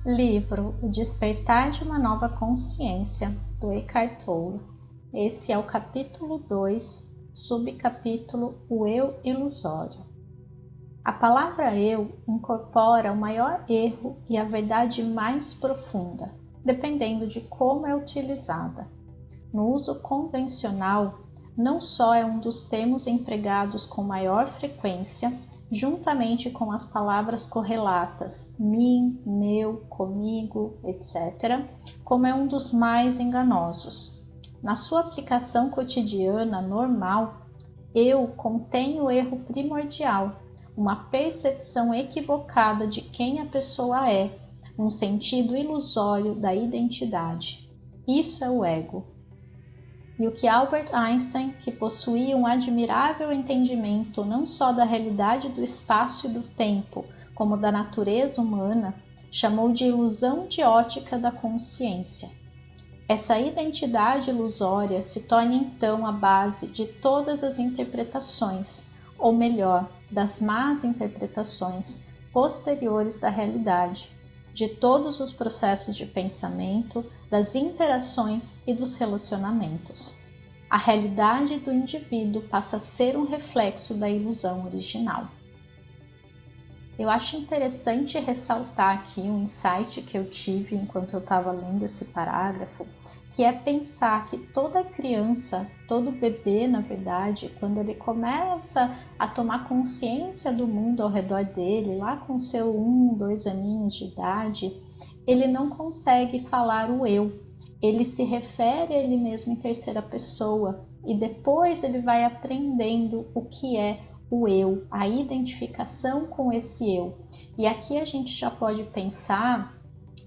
Livro O Despertar de uma Nova Consciência, do Eckhart Tolle. Esse é o capítulo 2, subcapítulo O Eu Ilusório. A palavra eu incorpora o maior erro e a verdade mais profunda, dependendo de como é utilizada. No uso convencional, não só é um dos termos empregados com maior frequência, juntamente com as palavras correlatas mim, meu, comigo, etc., como é um dos mais enganosos. Na sua aplicação cotidiana normal, eu contém o erro primordial, uma percepção equivocada de quem a pessoa é, um sentido ilusório da identidade. Isso é o ego. E o que Albert Einstein, que possuía um admirável entendimento não só da realidade do espaço e do tempo, como da natureza humana, chamou de ilusão de ótica da consciência. Essa identidade ilusória se torna então a base de todas as interpretações, ou melhor, das más interpretações posteriores da realidade, de todos os processos de pensamento, das interações e dos relacionamentos. A realidade do indivíduo passa a ser um reflexo da ilusão original. Eu acho interessante ressaltar aqui um insight que eu tive enquanto eu estava lendo esse parágrafo, que é pensar que toda criança, todo bebê, na verdade, quando ele começa a tomar consciência do mundo ao redor dele, lá com seu 1, 2 aninhos de idade, ele não consegue falar o eu. Ele se refere a ele mesmo em terceira pessoa e depois ele vai aprendendo o que é o eu, a identificação com esse eu. E aqui a gente já pode pensar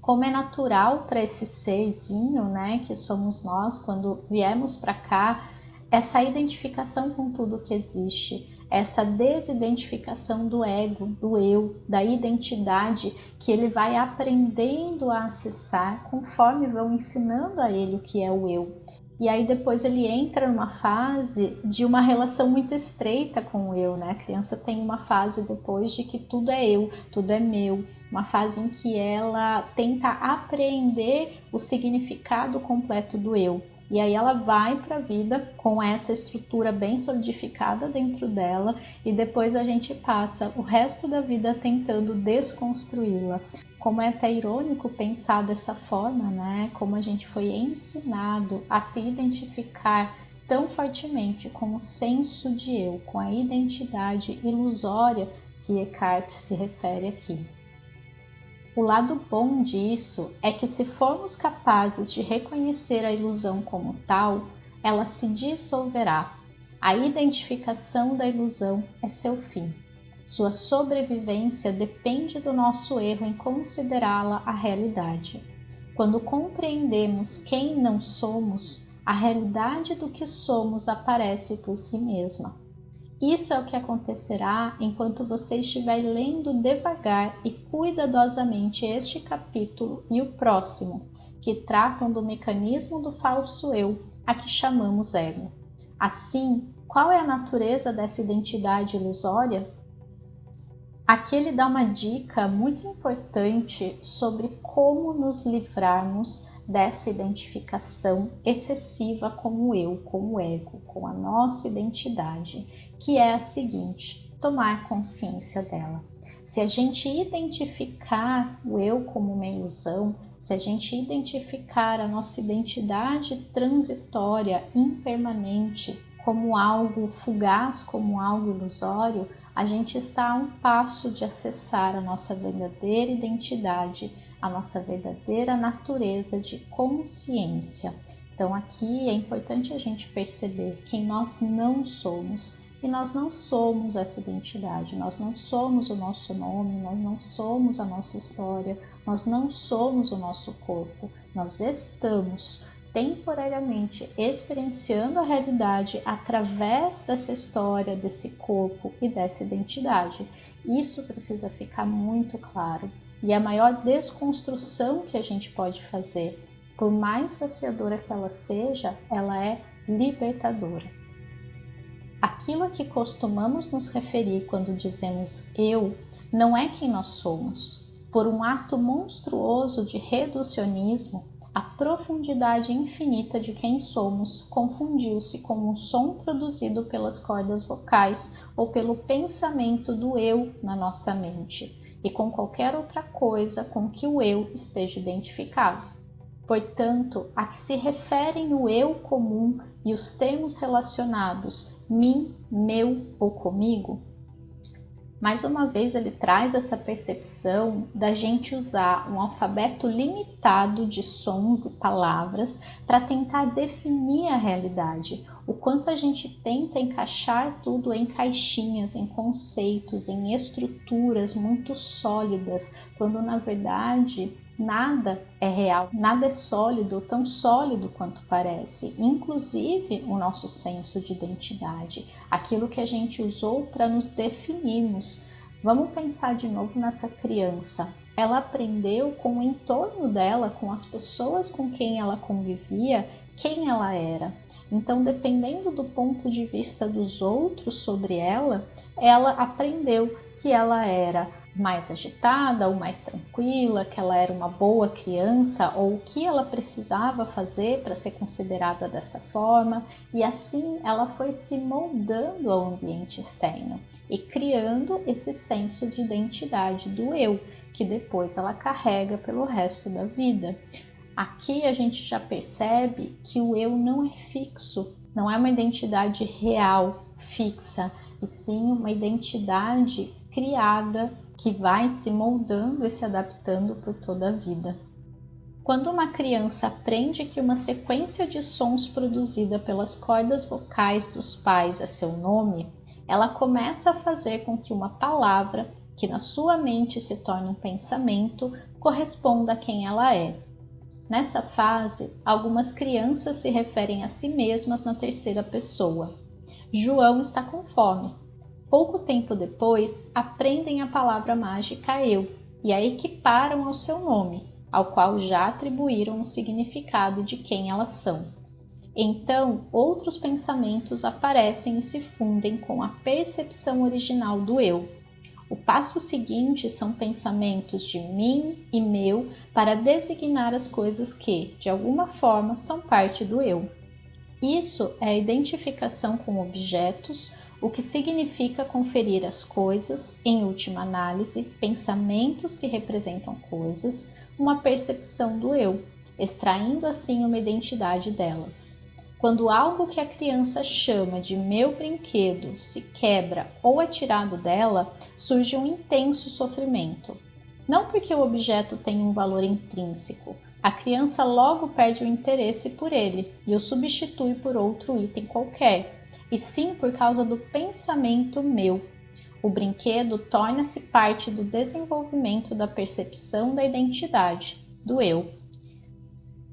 como é natural para esse serzinho, né, que somos nós, quando viemos para cá, essa identificação com tudo que existe, essa desidentificação do ego, do eu, da identidade que ele vai aprendendo a acessar conforme vão ensinando a ele o que é o eu. E aí depois ele entra numa fase de uma relação muito estreita com o eu, né? A criança tem uma fase depois de que tudo é eu, tudo é meu, uma fase em que ela tenta apreender o significado completo do eu. E aí ela vai para a vida com essa estrutura bem solidificada dentro dela e depois a gente passa o resto da vida tentando desconstruí-la. Como é até irônico pensar dessa forma, né? Como a gente foi ensinado a se identificar tão fortemente com o senso de eu, com a identidade ilusória que Eckhart se refere aqui. O lado bom disso é que se formos capazes de reconhecer a ilusão como tal, ela se dissolverá. A identificação da ilusão é seu fim. Sua sobrevivência depende do nosso erro em considerá-la a realidade. Quando compreendemos quem não somos, a realidade do que somos aparece por si mesma. Isso é o que acontecerá enquanto você estiver lendo devagar e cuidadosamente este capítulo e o próximo, que tratam do mecanismo do falso eu, a que chamamos ego. Assim, qual é a natureza dessa identidade ilusória? Aqui ele dá uma dica muito importante sobre como nos livrarmos dessa identificação excessiva com o eu, com o ego, com a nossa identidade, que é a seguinte: tomar consciência dela. Se a gente identificar o eu como uma ilusão, se a gente identificar a nossa identidade transitória, impermanente, como algo fugaz, como algo ilusório, a gente está a um passo de acessar a nossa verdadeira identidade, a nossa verdadeira natureza de consciência. Então aqui é importante a gente perceber quem nós não somos. E nós não somos essa identidade, nós não somos o nosso nome, nós não somos a nossa história, nós não somos o nosso corpo, nós estamos temporariamente experienciando a realidade através dessa história, desse corpo e dessa identidade. Isso precisa ficar muito claro. E a maior desconstrução que a gente pode fazer, por mais desafiadora que ela seja, ela é libertadora. Aquilo a que costumamos nos referir quando dizemos eu, não é quem nós somos. por um ato monstruoso de reducionismo, a profundidade infinita de quem somos confundiu-se com um som produzido pelas cordas vocais ou pelo pensamento do eu na nossa mente, e com qualquer outra coisa com que o eu esteja identificado. Portanto, a que se referem o eu comum e os termos relacionados mim, meu ou comigo? Mais uma vez ele traz essa percepção da gente usar um alfabeto limitado de sons e palavras para tentar definir a realidade, o quanto a gente tenta encaixar tudo em caixinhas, em conceitos, em estruturas muito sólidas, quando na verdade nada é real, nada é sólido, tão sólido quanto parece, inclusive o nosso senso de identidade, aquilo que a gente usou para nos definirmos. Vamos pensar de novo nessa criança. Ela aprendeu com o entorno dela, com as pessoas com quem ela convivia, quem ela era. Então, dependendo do ponto de vista dos outros sobre ela aprendeu que ela era mais agitada ou mais tranquila, que ela era uma boa criança ou o que ela precisava fazer para ser considerada dessa forma, e assim ela foi se moldando ao ambiente externo e criando esse senso de identidade do eu, que depois ela carrega pelo resto da vida. Aqui a gente já percebe que o eu não é fixo, não é uma identidade real, fixa, e sim uma identidade criada que vai se moldando e se adaptando por toda a vida. Quando uma criança aprende que uma sequência de sons produzida pelas cordas vocais dos pais é seu nome, ela começa a fazer com que uma palavra, que na sua mente se torna um pensamento, corresponda a quem ela é. Nessa fase, algumas crianças se referem a si mesmas na terceira pessoa. João está com fome. Pouco tempo depois, aprendem a palavra mágica eu e a equiparam ao seu nome, ao qual já atribuíram o significado de quem elas são. Então, outros pensamentos aparecem e se fundem com a percepção original do eu. O passo seguinte são pensamentos de mim e meu para designar as coisas que, de alguma forma, são parte do eu. Isso é a identificação com objetos, o que significa conferir às coisas, em última análise, pensamentos que representam coisas, uma percepção do eu, extraindo assim uma identidade delas. Quando algo que a criança chama de meu brinquedo se quebra ou é tirado dela, surge um intenso sofrimento. Não porque o objeto tem um valor intrínseco, a criança logo perde o interesse por ele e o substitui por outro item qualquer, e sim por causa do pensamento meu. O brinquedo torna-se parte do desenvolvimento da percepção da identidade, do eu.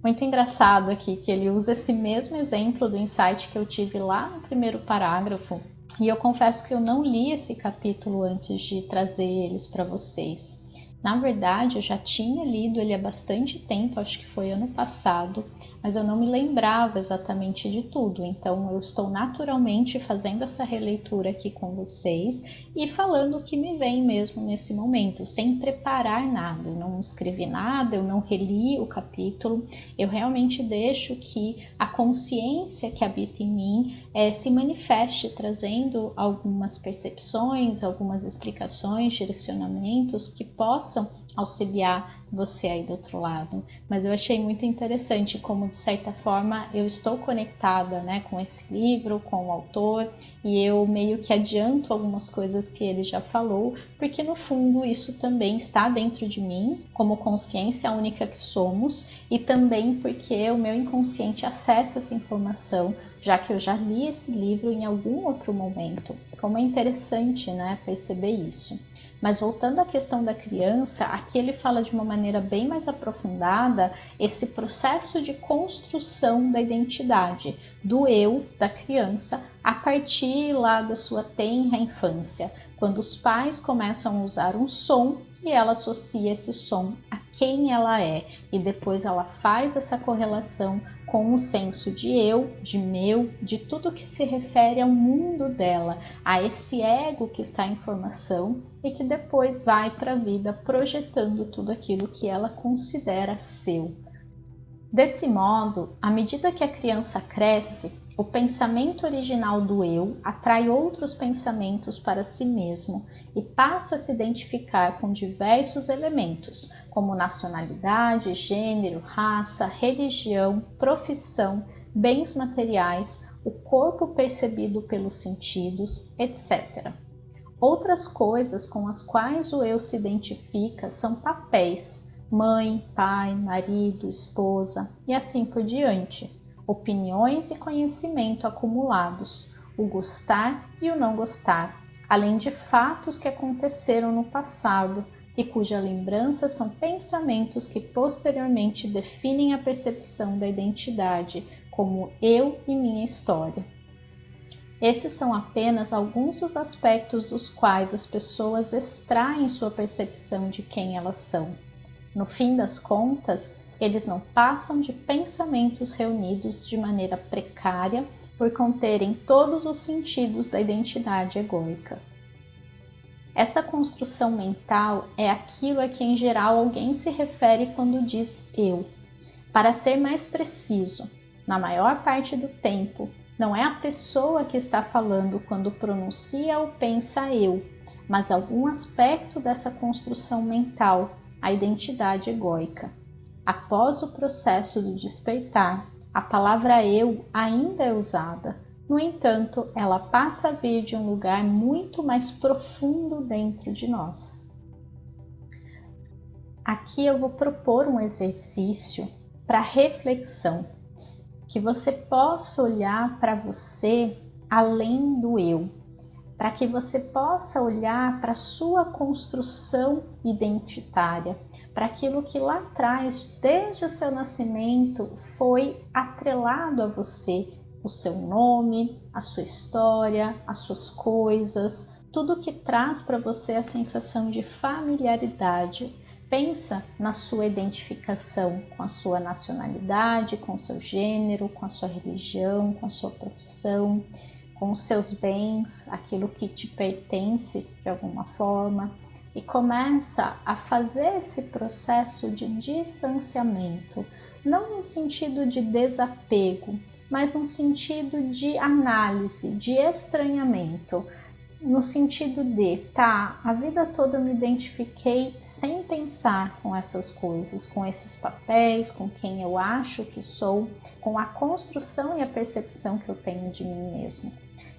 Muito engraçado aqui que ele usa esse mesmo exemplo do insight que eu tive lá no primeiro parágrafo, e eu confesso que eu não li esse capítulo antes de trazer eles para vocês. Na verdade, eu já tinha lido ele há bastante tempo, acho que foi ano passado, mas eu não me lembrava exatamente de tudo. Então, eu estou naturalmente fazendo essa releitura aqui com vocês e falando o que me vem mesmo nesse momento, sem preparar nada. Eu não escrevi nada, eu não reli o capítulo, eu realmente deixo que a consciência que habita em mim se manifeste, trazendo algumas percepções, algumas explicações, direcionamentos que possam auxiliar você aí do outro lado. Mas eu achei muito interessante como, de certa forma, eu estou conectada, né, com esse livro, com o autor, e eu meio que adianto algumas coisas que ele já falou, porque no fundo isso também está dentro de mim, como consciência única que somos, e também porque o meu inconsciente acessa essa informação, já que eu já li esse livro em algum outro momento. Como é interessante, né, perceber isso. Mas voltando à questão da criança, aqui ele fala de uma maneira bem mais aprofundada esse processo de construção da identidade, do eu da criança, a partir lá da sua tenra infância, quando os pais começam a usar um som e ela associa esse som a quem ela é, e depois ela faz essa correlação com o senso de eu, de meu, de tudo que se refere ao mundo dela, a esse ego que está em formação e que depois vai para a vida projetando tudo aquilo que ela considera seu. Desse modo, à medida que a criança cresce, o pensamento original do eu atrai outros pensamentos para si mesmo e passa a se identificar com diversos elementos, como nacionalidade, gênero, raça, religião, profissão, bens materiais, o corpo percebido pelos sentidos, etc. Outras coisas com as quais o eu se identifica são papéis, mãe, pai, marido, esposa e assim por diante, opiniões e conhecimento acumulados, o gostar e o não gostar, além de fatos que aconteceram no passado e cuja lembrança são pensamentos que posteriormente definem a percepção da identidade como eu e minha história. Esses são apenas alguns dos aspectos dos quais as pessoas extraem sua percepção de quem elas são. No fim das contas, eles não passam de pensamentos reunidos de maneira precária por conterem todos os sentidos da identidade egóica. Essa construção mental é aquilo a que em geral alguém se refere quando diz eu. Para ser mais preciso, na maior parte do tempo, não é a pessoa que está falando quando pronuncia ou pensa eu, mas algum aspecto dessa construção mental, a identidade egóica. Após o processo do despertar, a palavra eu ainda é usada. No entanto, ela passa a vir de um lugar muito mais profundo dentro de nós. Aqui eu vou propor um exercício para reflexão, que você possa olhar para você além do eu, para que você possa olhar para a sua construção identitária, para aquilo que lá atrás, desde o seu nascimento, foi atrelado a você, o seu nome, a sua história, as suas coisas, tudo que traz para você a sensação de familiaridade. Pensa na sua identificação com a sua nacionalidade, com o seu gênero, com a sua religião, com a sua profissão, com os seus bens, aquilo que te pertence de alguma forma, e começa a fazer esse processo de distanciamento, não no sentido de desapego, mas no sentido de análise, de estranhamento, no sentido de, a vida toda eu me identifiquei sem pensar com essas coisas, com esses papéis, com quem eu acho que sou, com a construção e a percepção que eu tenho de mim mesmo.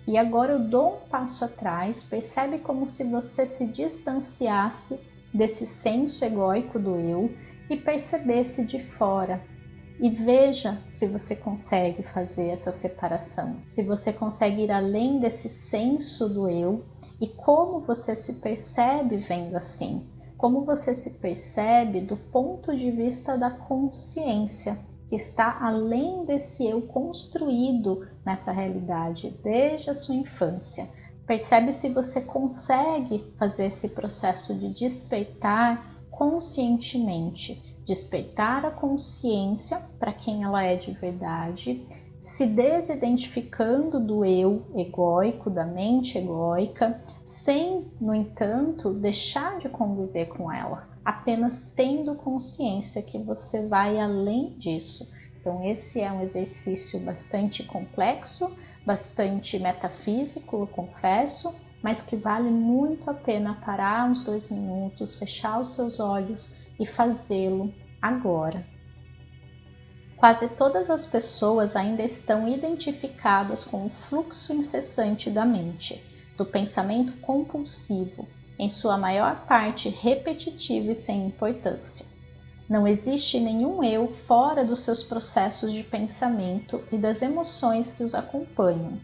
E agora eu dou um passo atrás, percebe como se você se distanciasse desse senso egóico do eu e percebesse de fora. E veja se você consegue fazer essa separação, se você consegue ir além desse senso do eu e como você se percebe vendo assim, como você se percebe do ponto de vista da consciência, que está além desse eu construído nessa realidade desde a sua infância. Percebe se você consegue fazer esse processo de despertar conscientemente, despertar a consciência para quem ela é de verdade, se desidentificando do eu egóico, da mente egóica, sem, no entanto, deixar de conviver com ela, apenas tendo consciência que você vai além disso. Então esse é um exercício bastante complexo, bastante metafísico, eu confesso, mas que vale muito a pena parar uns 2 minutos, fechar os seus olhos e fazê-lo agora. Quase todas as pessoas ainda estão identificadas com o fluxo incessante da mente, do pensamento compulsivo, em sua maior parte repetitivo e sem importância. Não existe nenhum eu fora dos seus processos de pensamento e das emoções que os acompanham.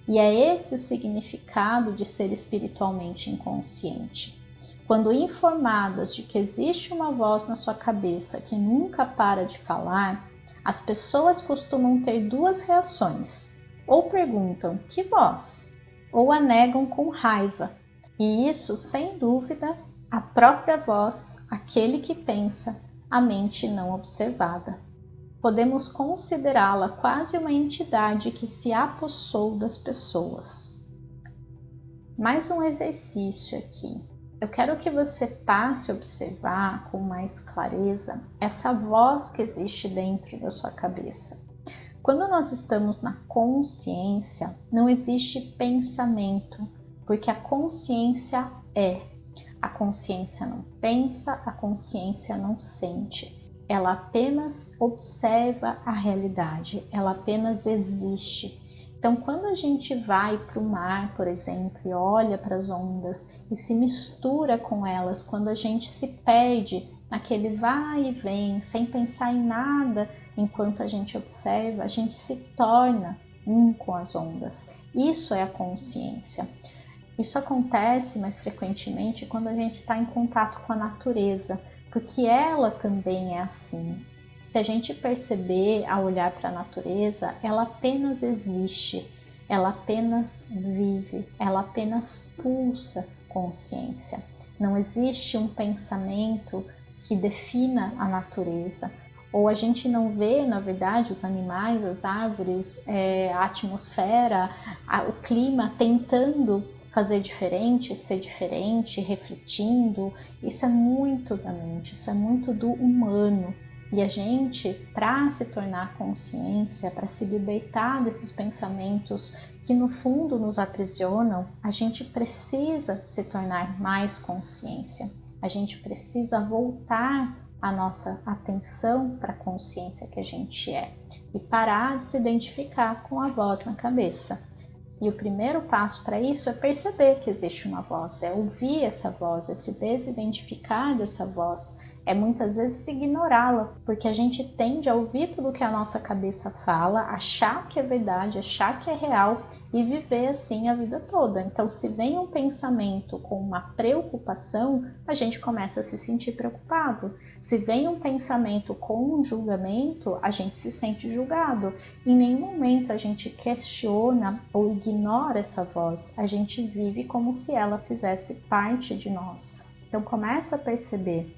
E é esse o significado de ser espiritualmente inconsciente. Quando informadas de que existe uma voz na sua cabeça que nunca para de falar, as pessoas costumam ter 2 reações. Ou perguntam, que voz? Ou a negam com raiva. E isso, sem dúvida, a própria voz, aquele que pensa, a mente não observada. Podemos considerá-la quase uma entidade que se apossou das pessoas. Mais um exercício aqui. Eu quero que você passe a observar com mais clareza essa voz que existe dentro da sua cabeça. Quando nós estamos na consciência, não existe pensamento, porque a consciência é. A consciência não pensa, a consciência não sente. Ela apenas observa a realidade, ela apenas existe. Então, quando a gente vai para o mar, por exemplo, e olha para as ondas e se mistura com elas, quando a gente se perde naquele vai e vem, sem pensar em nada, enquanto a gente observa, a gente se torna um com as ondas. Isso é a consciência. Isso acontece mais frequentemente quando a gente está em contato com a natureza, porque ela também é assim. Se a gente perceber ao olhar para a natureza, ela apenas existe, ela apenas vive, ela apenas pulsa consciência. Não existe um pensamento que defina a natureza. Ou a gente não vê, na verdade, os animais, as árvores, a atmosfera, o clima tentando fazer diferente, ser diferente, refletindo. Isso é muito da mente, isso é muito do humano. E a gente, para se tornar consciência, para se libertar desses pensamentos que no fundo nos aprisionam, a gente precisa se tornar mais consciência. A gente precisa voltar a nossa atenção para a consciência que a gente é e parar de se identificar com a voz na cabeça. E o primeiro passo para isso é perceber que existe uma voz, é ouvir essa voz, é se desidentificar dessa voz, é muitas vezes ignorá-la, porque a gente tende a ouvir tudo que a nossa cabeça fala, achar que é verdade, achar que é real e viver assim a vida toda. Então, se vem um pensamento com uma preocupação, a gente começa a se sentir preocupado. Se vem um pensamento com um julgamento, a gente se sente julgado. Em nenhum momento a gente questiona ou ignora essa voz, a gente vive como se ela fizesse parte de nós. Então, começa a perceber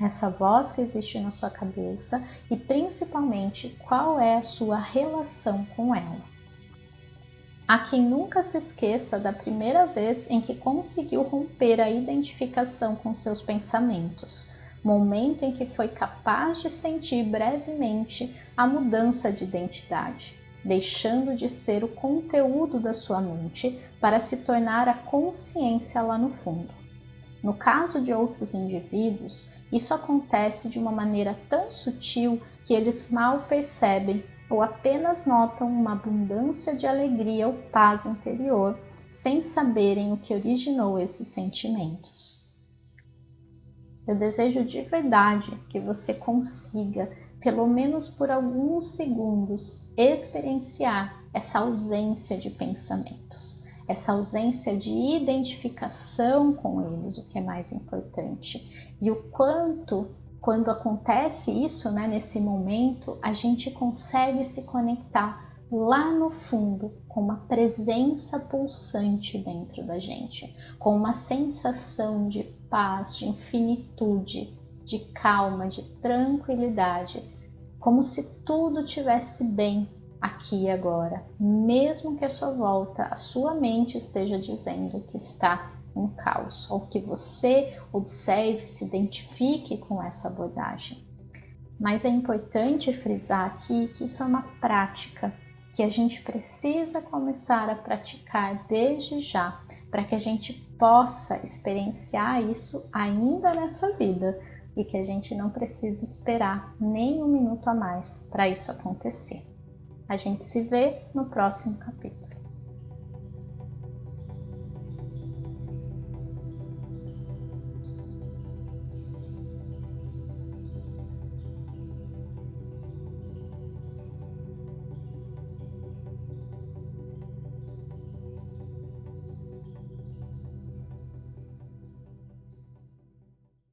essa voz que existe na sua cabeça e principalmente qual é a sua relação com ela. Há quem nunca se esqueça da primeira vez em que conseguiu romper a identificação com seus pensamentos, momento em que foi capaz de sentir brevemente a mudança de identidade, deixando de ser o conteúdo da sua mente para se tornar a consciência lá no fundo. No caso de outros indivíduos, isso acontece de uma maneira tão sutil que eles mal percebem ou apenas notam uma abundância de alegria ou paz interior, sem saberem o que originou esses sentimentos. Eu desejo de verdade que você consiga, pelo menos por alguns segundos, experienciar essa ausência de pensamentos. Essa ausência de identificação com eles, o que é mais importante. E o quanto, quando acontece isso, nesse momento, a gente consegue se conectar lá no fundo com uma presença pulsante dentro da gente, com uma sensação de paz, de infinitude, de calma, de tranquilidade, como se tudo estivesse bem aqui e agora, mesmo que à sua volta a sua mente esteja dizendo que está um caos, ou que você observe, se identifique com essa abordagem. Mas é importante frisar aqui que isso é uma prática que a gente precisa começar a praticar desde já, para que a gente possa experienciar isso ainda nessa vida e que a gente não precise esperar nem um minuto a mais para isso acontecer. A gente se vê no próximo capítulo.